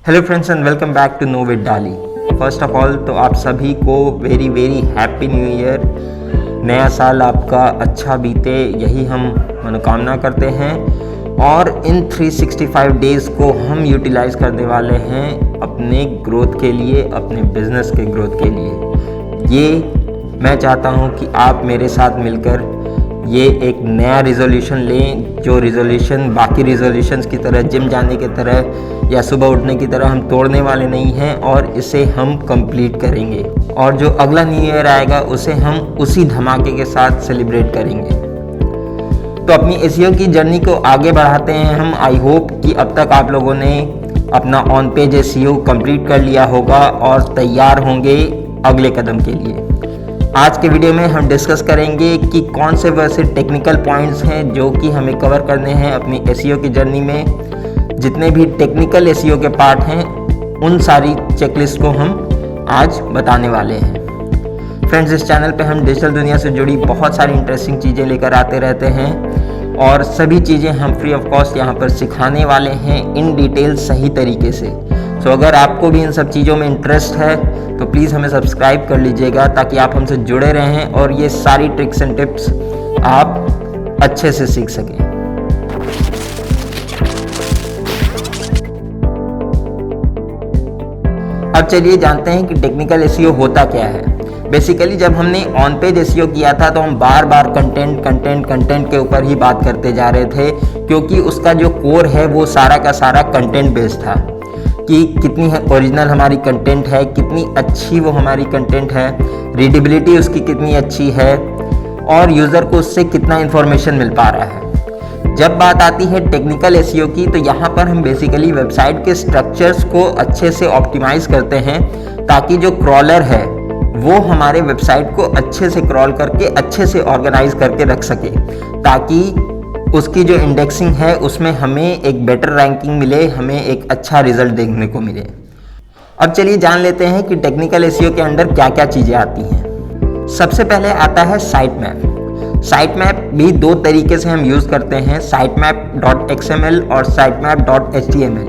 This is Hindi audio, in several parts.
Hello friends and welcome back to know with Dolly. First of all तो आप सभी को very very happy new year. नया साल आपका अच्छा बीते, यही हम मनोकामना करते हैं। और इन 365 डेज़ को हम यूटिलाइज करने वाले हैं अपने ग्रोथ के लिए, अपने बिजनेस के ग्रोथ के लिए। ये मैं चाहता हूँ कि आप मेरे साथ मिलकर ये एक नया रिजोल्यूशन लें, जो रिजोल्यूशन बाकी रिजोल्यूशंस की तरह, जिम जाने की तरह या सुबह उठने की तरह हम तोड़ने वाले नहीं हैं, और इसे हम कंप्लीट करेंगे। और जो अगला न्यू ईयर आएगा उसे हम उसी धमाके के साथ सेलिब्रेट करेंगे। तो अपनी एसईओ की जर्नी को आगे बढ़ाते हैं हम। आई होप कि अब तक आप लोगों ने अपना ऑन पेज एसईओ कंप्लीट कर लिया होगा और तैयार होंगे अगले कदम के लिए। आज के वीडियो में हम डिस्कस करेंगे कि कौन से वैसे टेक्निकल पॉइंट्स हैं जो कि हमें कवर करने हैं अपनी एसईओ की जर्नी में। जितने भी टेक्निकल एसईओ के पार्ट हैं उन सारी चेकलिस्ट को हम आज बताने वाले हैं। फ्रेंड्स, इस चैनल पे हम डिजिटल दुनिया से जुड़ी बहुत सारी इंटरेस्टिंग चीज़ें लेकर आते रहते हैं और सभी चीज़ें हम फ्री ऑफ कॉस्ट यहाँ पर सिखाने वाले हैं इन डिटेल सही तरीके से। तो अगर आपको भी इन सब चीज़ों में इंटरेस्ट है तो प्लीज़ हमें सब्सक्राइब कर लीजिएगा ताकि आप हमसे जुड़े रहें और ये सारी ट्रिक्स एंड टिप्स आप अच्छे से सीख सकें। अब चलिए जानते हैं कि टेक्निकल एसईओ होता क्या है। बेसिकली जब हमने ऑन पेज एसईओ किया था तो हम बार बार कंटेंट के ऊपर ही बात करते जा रहे थे, क्योंकि उसका जो कोर है वो सारा का सारा कंटेंट बेस्ड था कि कितनी ओरिजिनल हमारी कंटेंट है, कितनी अच्छी वो हमारी कंटेंट है, रीडेबिलिटी उसकी कितनी अच्छी है और यूज़र को उससे कितना इन्फॉर्मेशन मिल पा रहा है। जब बात आती है टेक्निकल एसईओ की तो यहाँ पर हम बेसिकली वेबसाइट के स्ट्रक्चर्स को अच्छे से ऑप्टिमाइज़ करते हैं ताकि जो क्रॉलर है वो हमारे वेबसाइट को अच्छे से क्रॉल करके अच्छे से ऑर्गेनाइज करके रख सके, ताकि उसकी जो इंडेक्सिंग है उसमें हमें एक बेटर रैंकिंग मिले, हमें एक अच्छा रिजल्ट देखने को मिले। अब चलिए जान लेते हैं कि टेक्निकल एसईओ के अंदर क्या क्या चीज़ें आती हैं। सबसे पहले आता है साइट मैप। साइट मैप भी दो तरीके से हम यूज़ करते हैं, sitemap.xml और sitemap.html।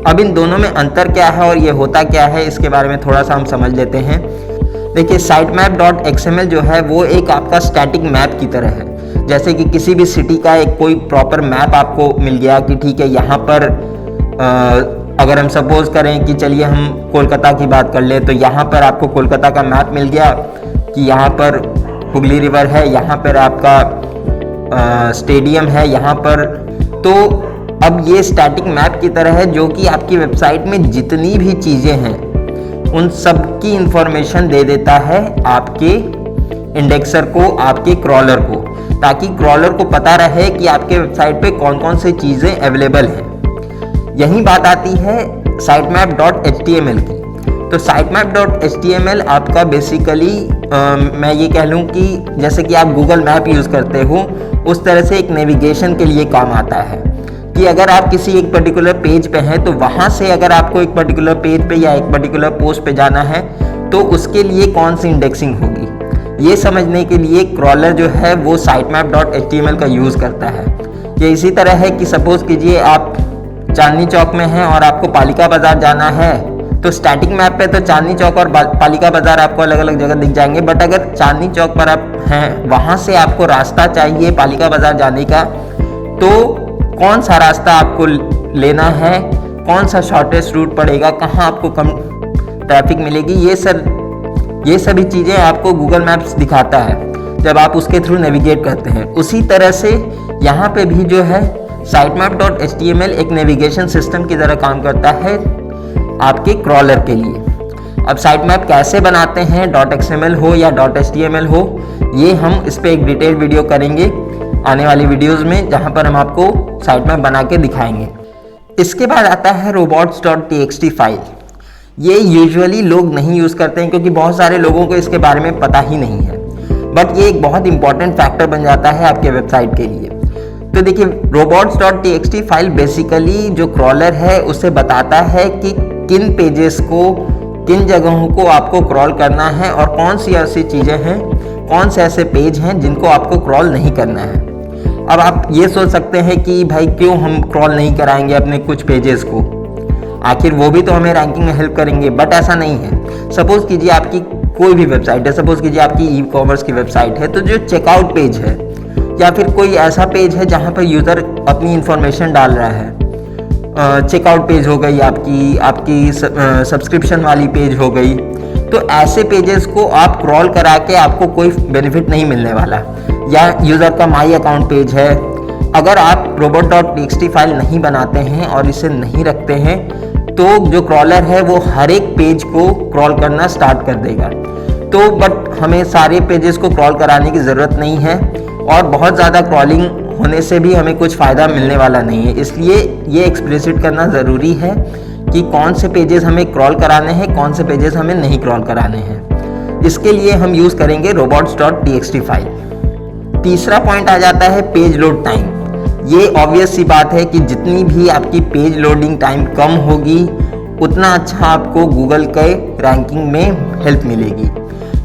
अब इन दोनों में अंतर क्या है और ये होता क्या है, इसके बारे में थोड़ा सा हम समझ लेते हैं। देखिए, sitemap.xml जो है वो एक आपका स्टैटिक मैप की तरह है। जैसे कि किसी भी सिटी का एक कोई प्रॉपर मैप आपको मिल गया कि ठीक है, यहाँ पर अगर हम सपोज करें कि चलिए हम कोलकाता की बात कर ले, तो यहाँ पर आपको कोलकाता का मैप मिल गया कि यहाँ पर हुगली रिवर है, यहाँ पर आपका स्टेडियम है यहाँ पर। तो अब ये स्टैटिक मैप की तरह है जो कि आपकी वेबसाइट में जितनी भी चीज़ें हैं उन सब की इंफॉर्मेशन दे देता है आपके इंडेक्सर को, आपके क्रॉलर को, ताकि क्रॉलर को पता रहे कि आपके वेबसाइट पे कौन कौन सी चीज़ें अवेलेबल हैं। यही बात आती है sitemap.html की। तो sitemap.html आपका बेसिकली मैं ये कह लूँ कि जैसे कि आप गूगल मैप यूज़ करते हो उस तरह से एक नेविगेशन के लिए काम आता है कि अगर आप किसी एक पर्टिकुलर पेज पे हैं तो वहाँ से अगर आपको एक पर्टिकुलर पेज पे या एक पर्टिकुलर पोस्ट पे जाना है तो उसके लिए कौन सी इंडेक्सिंग होगी, ये समझने के लिए क्रॉलर जो है वो sitemap.html का यूज़ करता है। ये इसी तरह है कि सपोज कीजिए आप चांदनी चौक में हैं और आपको पालिका बाज़ार जाना है, तो स्टैटिक मैप पे तो चांदनी चौक और पालिका बाज़ार आपको अलग अलग जगह दिख जाएंगे, बट अगर चांदनी चौक पर आप हैं, वहाँ से आपको रास्ता चाहिए पालिका बाज़ार जाने का, तो कौन सा रास्ता आपको लेना है, कौन सा शॉर्टेस्ट रूट पड़ेगा, कहाँ आपको कम ट्रैफिक मिलेगी, ये सभी चीज़ें आपको गूगल मैप्स दिखाता है जब आप उसके थ्रू नेविगेट करते हैं। उसी तरह से यहाँ पे भी जो है sitemap.html एक नेविगेशन सिस्टम की तरह काम करता है आपके क्रॉलर के लिए। अब sitemap कैसे बनाते हैं, .xml हो या .html हो, ये हम इस पर एक डिटेल वीडियो करेंगे आने वाली वीडियोस में, जहाँ पर हम आपको sitemap बना के दिखाएंगे। इसके बाद आता है robots.txt फाइल। ये यूजुअली लोग नहीं यूज़ करते हैं क्योंकि बहुत सारे लोगों को इसके बारे में पता ही नहीं है, बट ये एक बहुत इंपॉर्टेंट फैक्टर बन जाता है आपके वेबसाइट के लिए। तो देखिए, robots.txt फाइल बेसिकली जो क्रॉलर है उसे बताता है कि किन पेजेस को, किन जगहों को आपको क्रॉल करना है और कौन सी ऐसी चीज़ें हैं, कौन से ऐसे पेज हैं जिनको आपको क्रॉल नहीं करना है। अब आप ये सोच सकते हैं कि भाई क्यों हम क्रॉल नहीं कराएंगे अपने कुछ पेजेस को। आखिर वो भी तो हमें रैंकिंग में हेल्प करेंगे, बट ऐसा नहीं है। सपोज कीजिए आपकी कोई भी वेबसाइट है, सपोज कीजिए आपकी ई कॉमर्स की वेबसाइट है, तो जो चेकआउट पेज है या फिर कोई ऐसा पेज है जहाँ पर यूज़र अपनी इंफॉर्मेशन डाल रहा है, चेकआउट पेज हो गई, आपकी सब्सक्रिप्शन वाली पेज हो गई, तो ऐसे पेजेस को आप क्रॉल करा के आपको कोई बेनिफिट नहीं मिलने वाला। या यूज़र का माई अकाउंट पेज है, अगर आप robot.txt फाइल नहीं बनाते हैं और इसे नहीं रखते हैं तो जो क्रॉलर है वो हर एक पेज को क्रॉल करना स्टार्ट कर देगा। तो बट हमें सारे पेजेस को क्रॉल कराने की ज़रूरत नहीं है और बहुत ज़्यादा क्रॉलिंग होने से भी हमें कुछ फ़ायदा मिलने वाला नहीं है। इसलिए ये एक्सप्लिसिट करना ज़रूरी है कि कौन से पेजेस हमें क्रॉल कराने हैं, कौन से पेजेस हमें नहीं क्रॉल कराने हैं। इसके लिए हम यूज़ करेंगे robots.txt फाइल। तीसरा पॉइंट आ जाता है पेज लोड टाइम। ये ऑब्वियस सी बात है कि जितनी भी आपकी पेज लोडिंग टाइम कम होगी उतना अच्छा आपको गूगल के रैंकिंग में हेल्प मिलेगी।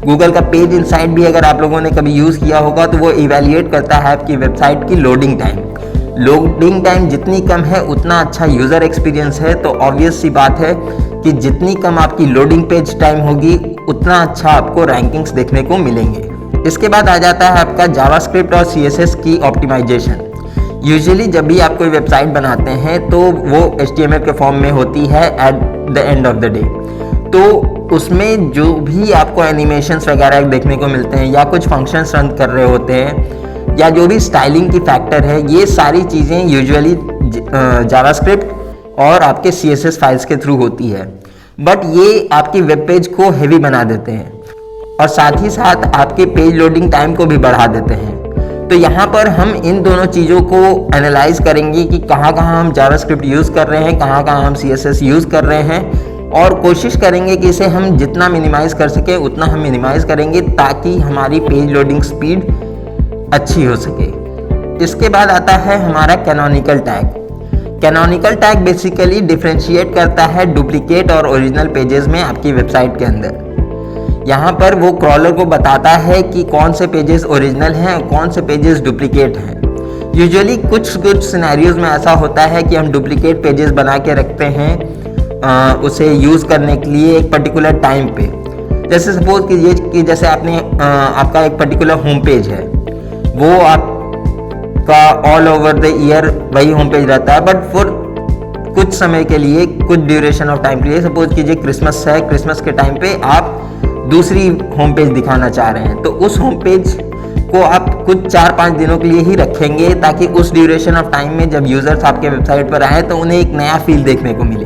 गूगल का पेज इनसाइट भी अगर आप लोगों ने कभी यूज़ किया होगा तो वो इवैल्यूएट करता है आपकी वेबसाइट की लोडिंग टाइम। लोडिंग टाइम जितनी कम है उतना अच्छा यूज़र एक्सपीरियंस है। तो ऑब्वियस सी बात है कि जितनी कम आपकी लोडिंग पेज टाइम होगी उतना अच्छा आपको रैंकिंग्स देखने को मिलेंगे। इसके बाद आ जाता है आपका जावास्क्रिप्ट और CSS की ऑप्टिमाइजेशन। यूजुअली जब भी आप कोई वेबसाइट बनाते हैं तो वो HTML के फॉर्म में होती है at the end of the day. तो उसमें जो भी आपको एनिमेशंस वगैरह देखने को मिलते हैं या कुछ फंक्शंस रन कर रहे होते हैं या जो भी स्टाइलिंग की फैक्टर है, ये सारी चीज़ें यूजुअली जावास्क्रिप्ट और आपके CSS फाइल्स के थ्रू होती है। बट ये आपकी वेब पेज को हेवी बना देते हैं और साथ ही साथ आपके पेज लोडिंग टाइम को भी बढ़ा देते हैं। तो यहाँ पर हम इन दोनों चीज़ों को एनालाइज करेंगे कि कहाँ कहाँ हम जावास्क्रिप्ट यूज़ कर रहे हैं, कहाँ कहाँ हम CSS यूज़ कर रहे हैं और कोशिश करेंगे कि इसे हम जितना मिनिमाइज़ कर सके उतना हम मिनिमाइज़ करेंगे ताकि हमारी पेज लोडिंग स्पीड अच्छी हो सके। इसके बाद आता है हमारा canonical tag. Canonical tag basically differentiate करता है डुप्लीकेट और ओरिजिनल पेजेस में आपकी वेबसाइट के अंदर। यहाँ पर वो क्रॉलर को बताता है कि कौन से पेजेस ओरिजिनल हैं और कौन से पेजेस डुप्लीकेट हैं। यूजुअली कुछ सिनेरियोज में ऐसा होता है कि हम डुप्लीकेट पेजेस बना के रखते हैं उसे यूज़ करने के लिए एक पर्टिकुलर टाइम पे। जैसे सपोज कीजिए कि जैसे आपका एक पर्टिकुलर होम पेज है, वो आपका ऑल ओवर द ईयर वही होम पेज रहता है, बट फॉर कुछ समय के लिए, कुछ ड्यूरेशन ऑफ टाइम के लिए, सपोज कीजिए क्रिसमस है, क्रिसमस के टाइम पे आप दूसरी होम पेज दिखाना चाह रहे हैं, तो उस होम पेज को आप कुछ 4-5 दिनों के लिए ही रखेंगे ताकि उस ड्यूरेशन ऑफ टाइम में जब यूज़र्स आपके वेबसाइट पर आए तो उन्हें एक नया फील देखने को मिले।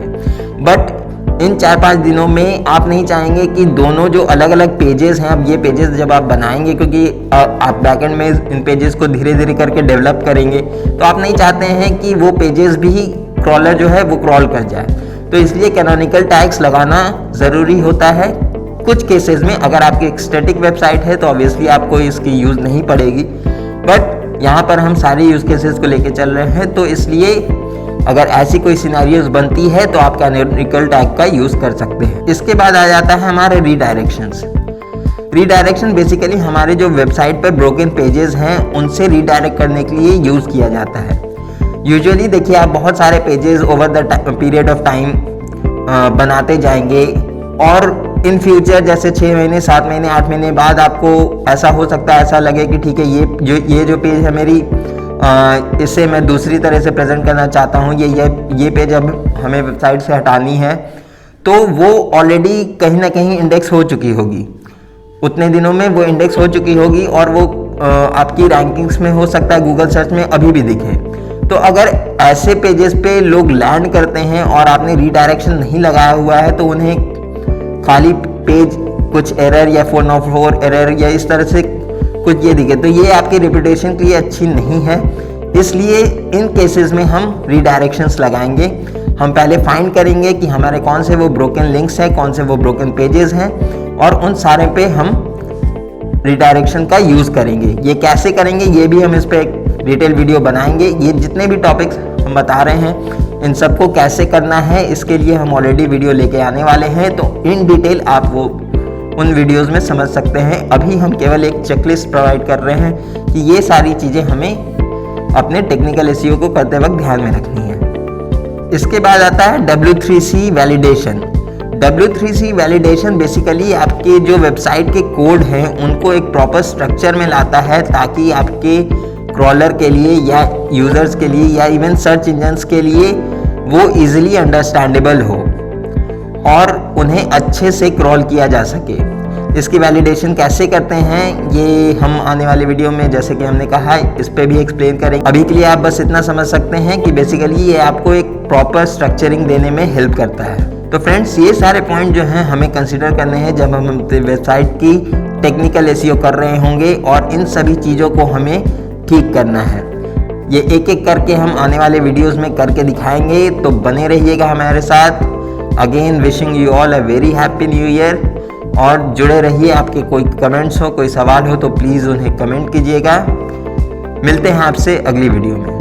बट इन 4-5 दिनों में आप नहीं चाहेंगे कि दोनों जो अलग अलग पेजेस हैं, अब ये पेजेस जब आप बनाएंगे, क्योंकि आप बैकएंड में इन पेजेस को धीरे धीरे करके डेवलप करेंगे, तो आप नहीं चाहते हैं कि वो पेजेस भी क्रॉलर जो है वो क्रॉल कर जाए। तो इसलिए कैनोनिकल टैग्स लगाना ज़रूरी होता है। कुछ केसेस में अगर आपकी एक स्टैटिक वेबसाइट है तो ऑब्वियसली आपको इसकी यूज़ नहीं पड़ेगी, बट यहाँ पर हम सारे यूज़ केसेस को लेके चल रहे हैं, तो इसलिए अगर ऐसी कोई सिनेरियोज बनती है तो आप कैनोनिकल टैग का यूज़ कर सकते हैं। इसके बाद आ जाता है हमारे रीडायरेक्शंस। रीडायरेक्शन बेसिकली हमारे जो वेबसाइट पर ब्रोकन पेजेस हैं उनसे रीडायरेक्ट करने के लिए यूज़ किया जाता है। यूजुअली देखिए, आप बहुत सारे pages over the period of time बनाते जाएंगे और इन फ्यूचर जैसे 6 महीने, 7 महीने, 8 महीने बाद आपको ऐसा हो सकता है, ऐसा लगे कि ठीक है, ये जो पेज है मेरी, इसे मैं दूसरी तरह से प्रेजेंट करना चाहता हूँ, ये पेज अब हमें वेबसाइट से हटानी है, तो वो ऑलरेडी कहीं ना कहीं इंडेक्स हो चुकी होगी, उतने दिनों में वो इंडेक्स हो चुकी होगी और वो आपकी रैंकिंग्स में हो सकता है गूगल सर्च में अभी भी दिखे। तो अगर ऐसे पेजेस पे लोग लैंड करते हैं और आपने रीडायरेक्शन नहीं लगाया हुआ है तो उन्हें खाली पेज कुछ एरर या 404 एरर या इस तरह से कुछ ये दिखे, तो ये आपकी रेपुटेशन के लिए अच्छी नहीं है। इसलिए इन केसेस में हम रीडायरेक्शंस लगाएंगे। हम पहले फाइंड करेंगे कि हमारे कौन से वो ब्रोकन लिंक्स हैं, कौन से वो ब्रोकन पेजेस हैं, और उन सारे पे हम रीडायरेक्शन का यूज़ करेंगे। ये कैसे करेंगे ये भी हम इस पर एक डिटेल वीडियो बनाएंगे। ये जितने भी टॉपिक्स हम बता रहे हैं इन सबको कैसे करना है इसके लिए हम ऑलरेडी वीडियो लेके आने वाले हैं, तो इन डिटेल आप वो उन वीडियोस में समझ सकते हैं। अभी हम केवल एक चेकलिस्ट प्रोवाइड कर रहे हैं कि ये सारी चीज़ें हमें अपने टेक्निकल एसईओ को करते वक्त ध्यान में रखनी है। इसके बाद आता है W3C validation. W3C validation basically आपके जो वेबसाइट के कोड हैं उनको एक प्रॉपर स्ट्रक्चर में लाता है, ताकि आपके क्रॉलर के लिए या यूज़र्स के लिए या इवन सर्च इंजन्स के लिए वो इजीली अंडरस्टैंडेबल हो और उन्हें अच्छे से क्रॉल किया जा सके। इसकी वैलिडेशन कैसे करते हैं ये हम आने वाले वीडियो में, जैसे कि हमने कहा, इस पे भी एक्सप्लेन करेंगे। अभी के लिए आप बस इतना समझ सकते हैं कि बेसिकली ये आपको एक प्रॉपर स्ट्रक्चरिंग देने में हेल्प करता है। तो फ्रेंड्स, ये सारे पॉइंट जो हैं हमें कंसिडर करने हैं जब हम वेबसाइट की टेक्निकल एसईओ कर रहे होंगे, और इन सभी चीज़ों को हमें ठीक करना है। ये एक एक करके हम आने वाले वीडियोस में करके दिखाएंगे, तो बने रहिएगा हमारे साथ। Again wishing you all a very happy new year, और जुड़े रहिए। आपके कोई कमेंट्स हो, कोई सवाल हो तो प्लीज़ उन्हें कमेंट कीजिएगा। मिलते हैं आपसे अगली वीडियो में।